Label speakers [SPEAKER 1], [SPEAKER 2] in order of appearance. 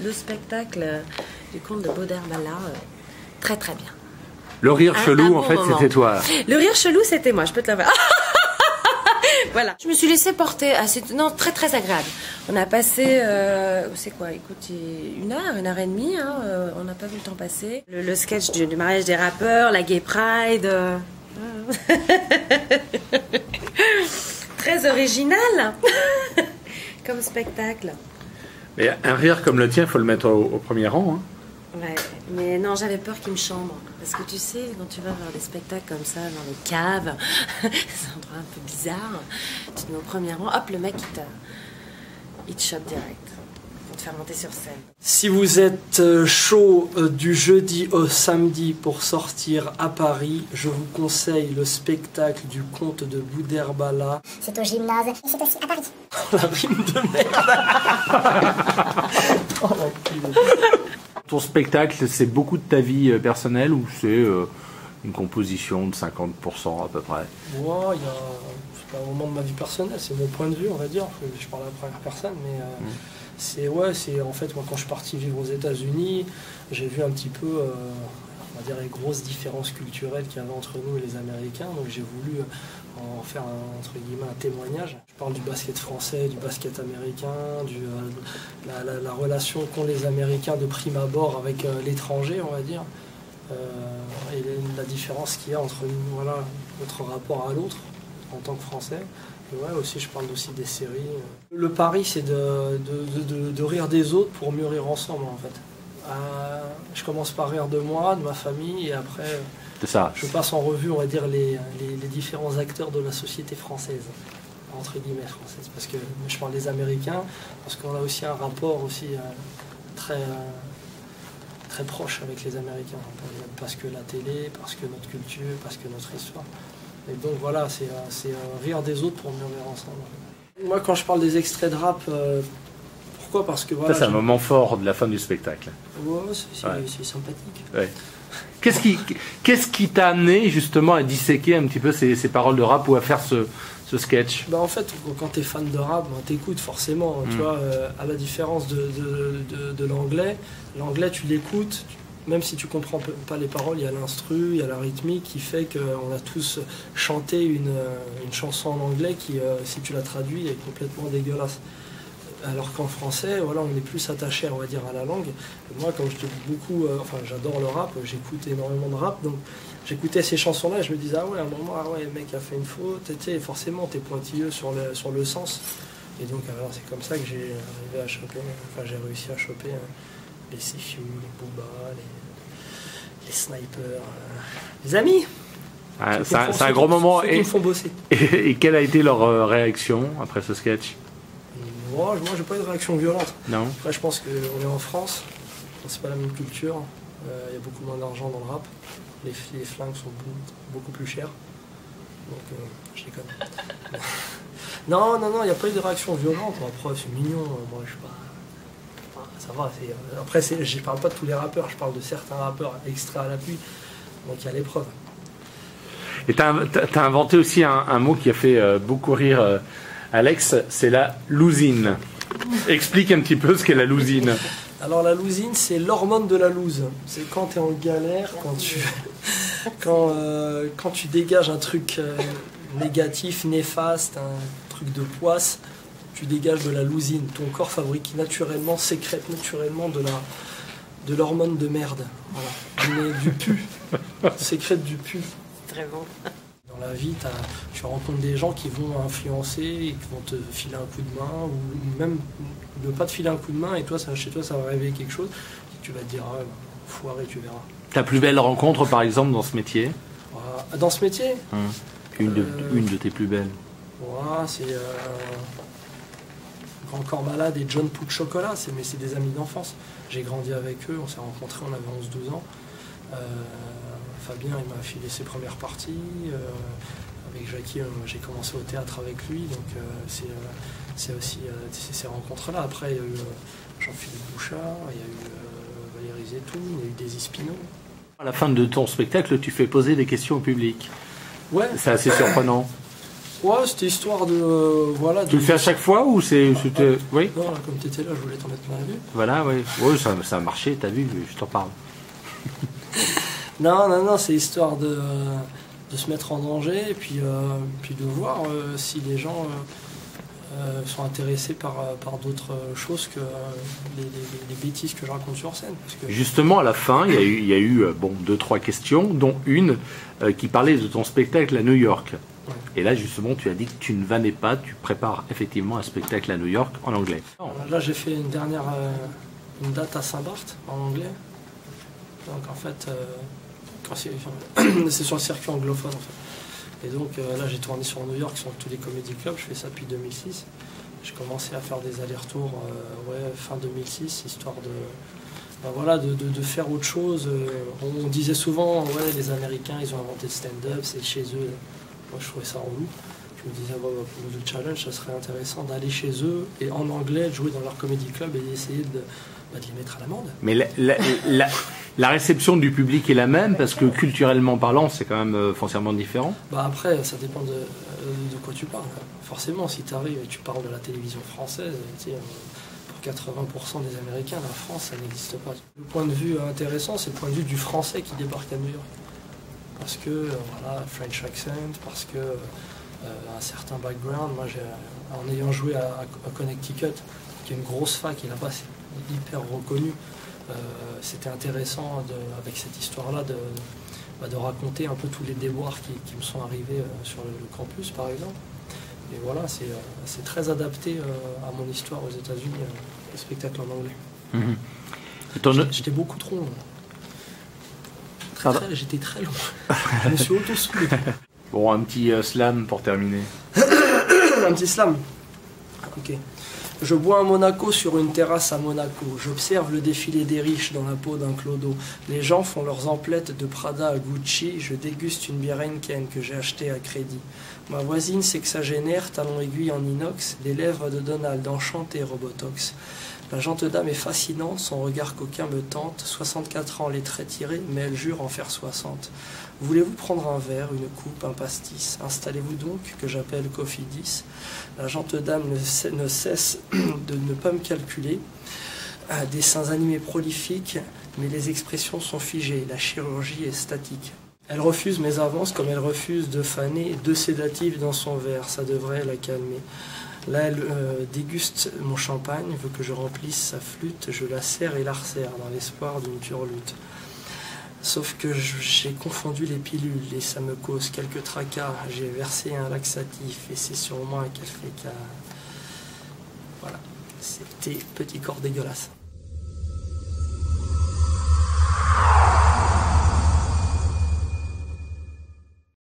[SPEAKER 1] le spectacle du conte de Boudherbala, très très bien.
[SPEAKER 2] Le rire chelou, en fait, c'était toi.
[SPEAKER 1] Le rire chelou, c'était moi, je peux te l'avouer. Voilà. Je me suis laissée porter. Non, très très agréable. On a passé, c'est quoi, écoute, 1 heure et demie, hein, on n'a pas vu le temps passer. Le sketch du mariage des rappeurs, la gay pride. Très original comme spectacle.
[SPEAKER 2] Mais un rire comme le tien, il faut le mettre au premier rang. Hein.
[SPEAKER 1] Ouais, mais non, j'avais peur qu'il me chambre. Parce que tu sais, quand tu vas voir des spectacles comme ça, dans les caves, c'est un endroit un peu bizarre, tu te mets au premier rang, hop, le mec, il te chope direct. Pour te faire monter sur scène.
[SPEAKER 3] Si vous êtes chaud du jeudi au samedi pour sortir à Paris, je vous conseille le spectacle du conte de Boudherbala.
[SPEAKER 4] C'est au gymnase et c'est aussi à Paris.
[SPEAKER 3] La rime de merde. Oh,
[SPEAKER 2] ton spectacle, c'est beaucoup de ta vie personnelle ou c'est une composition de 50% à peu près?
[SPEAKER 3] Moi, c'est pas un moment de ma vie personnelle, c'est mon point de vue, on va dire. Je parle à la première personne, mais c'est en fait, moi, quand je suis parti vivre aux États-Unis, j'ai vu un petit peu, on va dire, les grosses différences culturelles qu'il y avait entre nous et les Américains. Donc j'ai voulu en faire entre guillemets un témoignage. Je parle du basket français, du basket américain, la relation qu'ont les Américains de prime abord avec l'étranger, on va dire, et la différence qu'il y a entre nous, voilà, notre rapport à l'autre en tant que Français. Et ouais, aussi je parle aussi des séries. Le pari, c'est de rire des autres pour mieux rire ensemble, en fait. Je commence par rire de moi, de ma famille, et après
[SPEAKER 2] ça.
[SPEAKER 3] Je passe en revue, on va dire, les différents acteurs de la société française, entre guillemets française, parce que je parle des Américains, parce qu'on a aussi un rapport aussi très proche avec les Américains, parce que la télé, parce que notre culture, parce que notre histoire. Et donc voilà, c'est rire des autres pour mieux rire ensemble. Moi, quand je parle des extraits de rap, pourquoi? Parce que voilà.
[SPEAKER 2] Ça, c'est un moment fort de la fin du spectacle.
[SPEAKER 3] Ouais, c'est sympathique.
[SPEAKER 2] Ouais. Qu'est-ce qui t'a amené justement à disséquer un petit peu ces paroles de rap ou à faire ce sketch?
[SPEAKER 3] En fait, quand tu es fan de rap, t'écoutes forcément. Tu vois, à la différence de l'anglais, tu l'écoutes, même si tu comprends pas les paroles, il y a l'instru, il y a la rythmique qui fait qu'on a tous chanté une chanson en anglais qui, si tu la traduis, est complètement dégueulasse. Alors qu'en français, voilà, on est plus attaché, on va dire, à la langue. Et moi, comme je te dis beaucoup, j'adore le rap, j'écoute énormément de rap, donc j'écoutais ces chansons-là et je me disais, ah ouais, à un moment, le mec a fait une faute, tu sais, forcément, t'es pointilleux sur le sens. Et donc, alors, c'est comme ça que j'ai réussi à choper les Sifu, les Booba, les snipers, les amis.
[SPEAKER 2] C'est un gros moment.
[SPEAKER 3] Ceux qui me font bosser.
[SPEAKER 2] Et quelle a été leur réaction après ce sketch?
[SPEAKER 3] Moi, j'ai pas eu de réaction violente.
[SPEAKER 2] Non.
[SPEAKER 3] Après, je pense qu'on est en France, c'est pas la même culture. Il y a beaucoup moins d'argent dans le rap. Les flingues sont beaucoup plus chères. Donc, je déconne. Non, il n'y a pas eu de réaction violente. Après, c'est mignon. Moi, je suis pas. Ça va. Après, je parle pas de tous les rappeurs. Je parle de certains rappeurs extraits à l'appui. Donc, il y a l'épreuve.
[SPEAKER 2] Et tu as inventé aussi un mot qui a fait beaucoup rire Alex, c'est la lousine. Explique un petit peu ce qu'est la lousine.
[SPEAKER 3] Alors la lousine, c'est l'hormone de la loose. C'est quand tu es en galère, quand tu dégages un truc négatif, néfaste, un truc de poisse, tu dégages de la lousine. Ton corps fabrique naturellement, sécrète naturellement de l'hormone de merde. Voilà. Du pu. Sécrète du pu.
[SPEAKER 1] Très bon.
[SPEAKER 3] Dans la vie, tu rencontres des gens qui vont influencer et qui vont te filer un coup de main, ou même ne pas te filer un coup de main, et toi, chez toi, ça va réveiller quelque chose, et tu vas te dire, foiré, tu verras.
[SPEAKER 2] Ta plus belle rencontre, par exemple, dans ce métier?
[SPEAKER 3] Dans ce métier
[SPEAKER 2] une de tes plus belles.
[SPEAKER 3] C'est Grand Corps Malade et John Pou de Chocolat, mais c'est des amis d'enfance. J'ai grandi avec eux, on s'est rencontrés, on avait 11-12 ans. Fabien, il m'a filé ses premières parties. Avec Jackie, j'ai commencé au théâtre avec lui. Donc c'est aussi ces rencontres-là. Après, il y a eu Jean-Philippe Bouchard, il y a eu Valérie Zetoun, il y a eu Daisy Spino.
[SPEAKER 2] À la fin de ton spectacle, tu fais poser des questions au public.
[SPEAKER 3] Ouais.
[SPEAKER 2] C'est assez surprenant.
[SPEAKER 3] Ouais, c'était histoire de... voilà.
[SPEAKER 2] Tu le fais à chaque fois ou c'est... Oui.
[SPEAKER 3] Non, là, comme tu étais là, je voulais t'en mettre plein la vue.
[SPEAKER 2] Voilà, oui. Oui, ça a marché, t'as vu, je t'en parle.
[SPEAKER 3] Non, c'est histoire de se mettre en danger et puis de voir si les gens sont intéressés par d'autres choses que les bêtises que je raconte sur scène. Parce que...
[SPEAKER 2] Justement, à la fin, il y a eu 2-3 questions, dont une qui parlait de ton spectacle à New York.
[SPEAKER 3] Ouais.
[SPEAKER 2] Et là, justement, tu as dit que tu ne vannais pas, tu prépares effectivement un spectacle à New York en anglais.
[SPEAKER 3] Là, j'ai fait une date à Saint-Barth en anglais. Donc en fait, c'est sur le circuit anglophone en fait. Et donc là, j'ai tourné sur New York, sur tous les comédie clubs. Je fais ça depuis 2006. J'ai commencé à faire des allers-retours fin 2006, histoire de faire autre chose. On disait souvent, les Américains, ils ont inventé le stand-up, c'est chez eux. Moi, je trouvais ça relou. Je me disais, pour le challenge, ça serait intéressant d'aller chez eux et en anglais, de jouer dans leur comédie club et d'essayer de les mettre à l'amende.
[SPEAKER 2] Mais la réception du public est la même, parce que culturellement parlant, c'est quand même foncièrement différent.
[SPEAKER 3] Après, ça dépend de quoi tu parles. Forcément, si tu arrives et tu parles de la télévision française, pour 80% des Américains, la France, ça n'existe pas. Le point de vue intéressant, c'est le point de vue du Français qui débarque à New York. Parce que, French accent, parce que un certain background. Moi, en ayant joué à Connecticut, qui est une grosse fac, et là-bas, c'est hyper reconnu, c'était intéressant, avec cette histoire-là, de raconter un peu tous les déboires qui me sont arrivés sur le campus, par exemple. Et voilà, c'est très adapté à mon histoire aux États-Unis, le spectacle en anglais. J'étais beaucoup trop long. J'étais très long. Je me suis auto-soulé.
[SPEAKER 2] Bon, un petit slam pour terminer.
[SPEAKER 3] Un petit slam. Ok. Je bois un Monaco sur une terrasse à Monaco. J'observe le défilé des riches dans la peau d'un clodo. Les gens font leurs emplettes de Prada à Gucci. Je déguste une bière Heineken que j'ai achetée à crédit. Ma voisine sexagénaire, talons aiguilles en inox, les lèvres de Donald, enchanté Robotox. La gente dame est fascinante, son regard coquin me tente. 64 ans, les traits tirés, mais elle jure en faire 60. Voulez-vous prendre un verre, une coupe, un pastis? Installez-vous donc, que j'appelle Coffee 10. La gente dame ne cesse de ne pas me calculer. Des seins animés prolifiques, mais les expressions sont figées, la chirurgie est statique. Elle refuse mes avances comme elle refuse de faner 2 sédatifs dans son verre, ça devrait la calmer. Là, elle déguste mon champagne, veut que je remplisse sa flûte, je la serre et la resserre dans l'espoir d'une turlute. Sauf que j'ai confondu les pilules et ça me cause quelques tracas. J'ai versé un laxatif et c'est sur moi qu'elle fait qu'à... Voilà, c'était petit corps dégueulasse.